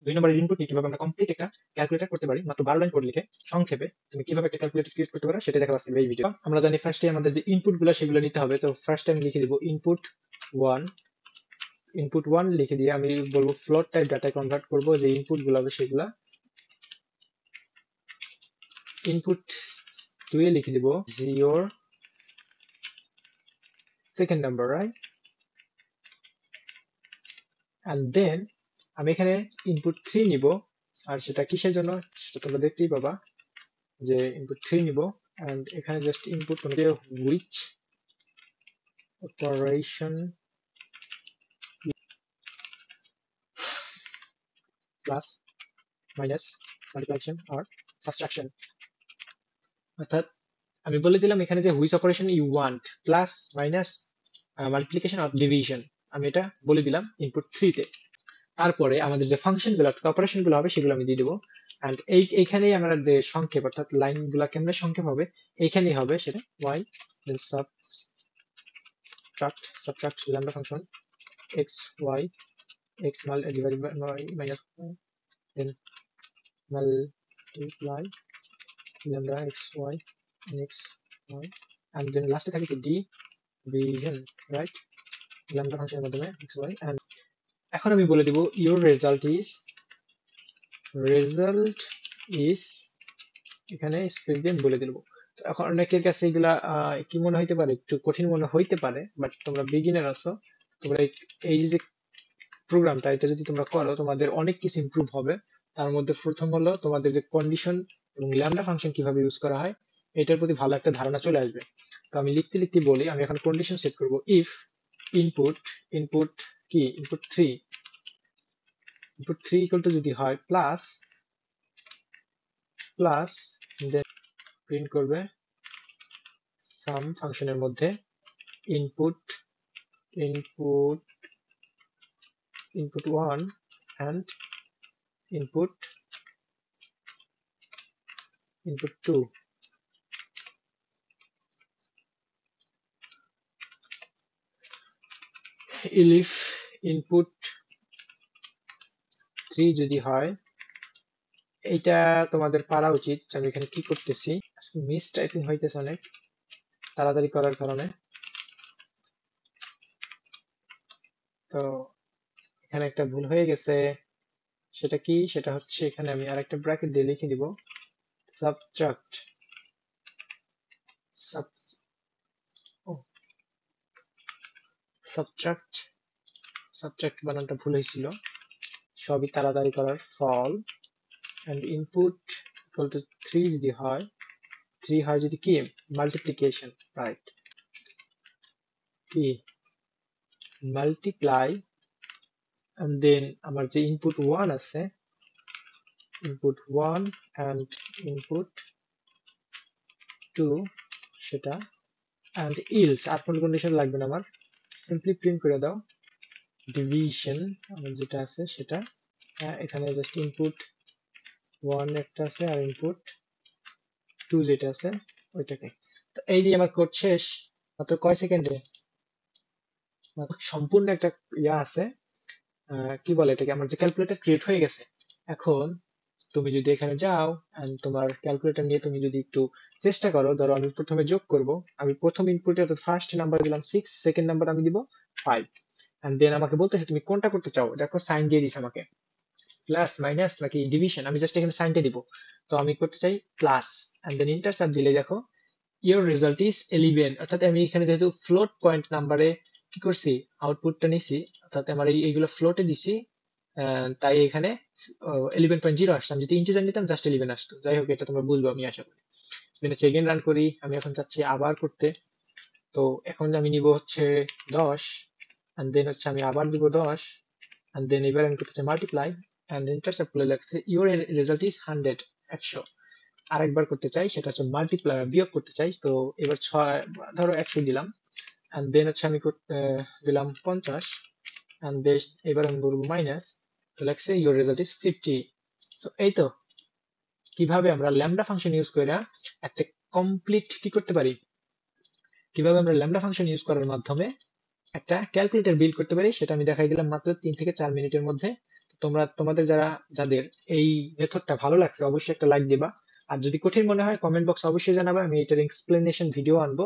2 নম্বরের ইনপুট নিয়ে কিভাবে আমরা কমপ্লিট একটা ক্যালকুলেটর করতে পারি মাত্র 12 লাইন কোড লিখে সংক্ষেপে তুমি কিভাবে একটা ক্যালকুলেটর ক্রিয়েট করতে পারো সেটা দেখাবো আজকে এই ভিডিও। আমরা জানি ফার্স্টে আমাদের যে ইনপুট গুলো সেগুলো নিতে হবে। তো ফার্স্টে আমি লিখে দিব ইনপুট 1 লিখে দিয়ে আমি বলবো ফ্লোট টাইপ ডাটা কনভার্ট করব, যে ইনপুট গুলো হবে সেগুলা। ইনপুট 2 এ লিখে দিব your second number, right? and then আমি এখানে ইনপুট 3 নিব, আর সেটা কিসের জন্য সেটা তোমরা দেখতেই পাবা যে ইনপুট 3 নিব। and এখানে জাস্ট ইনপুট তোমাকে which operation plus minus multiplication or subtraction, অর্থাৎ আমি বলে দিলাম এখানে যে which operation you want plus minus multiplication or division, আমি এটা বলে দিলাম ইনপুট 3 তে। তারপরে আমাদের যে ফাংশন গুলো অর্থাৎ অপারেশন গুলো হবে সেগুলো আমি দিয়ে দেবো। এন্ড এইখানেই আমরা যে সংক্ষেপ অর্থাৎ লাইন গুলা কেমনে সংক্ষেপ হবে এইখানেই হবে সেটা y then subtract lambda function x y x divided by minus then multiply lambda x y x y and then last থাকে কি division, right? lambda ফাংশনের মাধ্যমে x y। and এখন আমি বলে দিব your result is এখানে স্পেস দিয়ে বলে দেব। তো এখন অনেকের কাছে এগুলা কি মনে হইতে পারে, একটু কঠিন মনে হইতে পারে, বাট তোমরা বিগিনার আছো, তোমরা এই যে প্রোগ্রামটা এটা যদি তোমরা করো তোমাদের অনেক কিছু ইমপ্রুভ হবে। তার মধ্যে প্রথম হলো তোমাদের যে কন্ডিশন এবং ল্যামডা ফাংশন কিভাবে ইউজ করা হয় এটার প্রতি ভালো একটা ধারণা চলে আসবে। তো আমি লিখতে লিখতে বলি, আমি এখন কন্ডিশন সেট করব ইফ ইনপুট কি ইনপুট 3 ইকুয়াল টু যদি হয় প্লাস দেন প্রিন্ট করবে সাম ফাংশনের মধ্যে input 1 and input 2. if input 3 যদি হয়, এটা তোমাদের পারা উচিত। আমি এখানে কি করতেছি, আজকে মিস টাইপিং হইতেছে অনেক তাড়াতাড়ি করার কারণে। তো এখানে একটা ভুল হয়ে গেছে, সেটা কি, সেটা হচ্ছে এখানে আমি আরেকটা ব্র্যাকেট দিয়ে লিখে দিব সাবট্রাক্ট বানানটা ভুল হয়েছিল, সবই তাড়াতাড়ি করার ফল। and input equal to 3 যদি হয়, 3 হয় যদি কি মাল্টিপ্লিকেশন, রাইট? কি মাল্টিপ্লাই and then আমার যে ইনপুট 1 আছে ইনপুট 1 and ইনপুট 2 সেটা and else আর কোন কন্ডিশন লাগবে না, আমার সিম্পলি প্রিন্ট করে দাও ডিভিশন আমার যেটা আছে সেটা। এখানে জাস্ট ইনপুট 1 একটা আছে আর ইনপুট 2 যেটা আছে ওইটাকে। তো এই দিয়ে আমার কোড শেষ মাত্র কয় সেকেন্ডে, সম্পূর্ণ একটা ইয়া আছে, কি বলে এটাকে, আমার যে ক্যালকুলেটর ক্রিয়েট হয়ে গেছে। এখন তুমি যদি এখানে যাও and তোমার ক্যালকুলেটর নিয়ে তুমি যদি একটু চেষ্টা করো, ধরো আমি প্রথমে যোগ করব, আমি প্রথম ইনপুটে অর্থাৎ ফার্স্ট নাম্বার দিলাম 6, সেকেন্ড নাম্বার আমি দিব 5 and দেন আমাকে বলতেছে তুমি কোনটা করতে চাও, দেখো সাইন দিয়ে দিছে আমাকে প্লাস মাইনাস নাকি ডিভিশন, আমি জাস্ট এখানে সাইনটা দিব। তো আমি করতে চাই প্লাস and দেন এন্টার চাপ দিলে দেখো your result is 11, অর্থাৎ আমি এখানে যেহেতু ফ্লোট পয়েন্ট নাম্বারে কি করছি আউটপুটটা নিছি, অর্থাৎ আমার এইগুলো ফ্লোটে দিছি, তাই এখানে 11.0 আসছে। আমি যদি ইন্টিজার নিতাম জাস্ট 11 আসতো। যাই হোক, এটা তোমরা বুঝবো আমি আশা করি। দেন সেকেন্ড রান করি, আমি এখন চাচ্ছি আবার করতে। তো এখন আমি নিব হচ্ছে 10 and দেন হচ্ছে আমি আবার দিব 10 and দেন এবার আমি করতে চাই মাল্টিপ্লাই and ইন্টারসেপ্ট করে লাগছে your result is 100, 100। আরেকবার করতে চাই, সেটা হচ্ছে মাল্টিপ্লাই বিয়োগ করতে চাই। তো এবার 6 ধরো 100 দিলাম and দেন হচ্ছে আমি দিলাম 50 and দেন এবার আমি বলবো মাইনাস, তো লাগছে your result is 50। সো এই তো কিভাবে আমরা ল্যামডা ফাংশন ইউজ করে একটা কমপ্লিট কি করতে পারি, কিভাবে আমরা ল্যামডা ফাংশন ইউজ করার মাধ্যমে একটা ক্যালকুলেটর বিল্ড করতে পারি, সেটা আমি দেখাই দিলাম মাত্র 3 থেকে 4 মিনিটের মধ্যে। তোমাদের যাদের এই মেথডটা ভালো লাগছে অবশ্যই একটা লাইক দিবা। আর যদি কঠিন মনে হয় কমেন্ট বক্সে অবশ্যই জানাবা, আমি এটার এক্সপ্লেনেশন ভিডিও আনবো।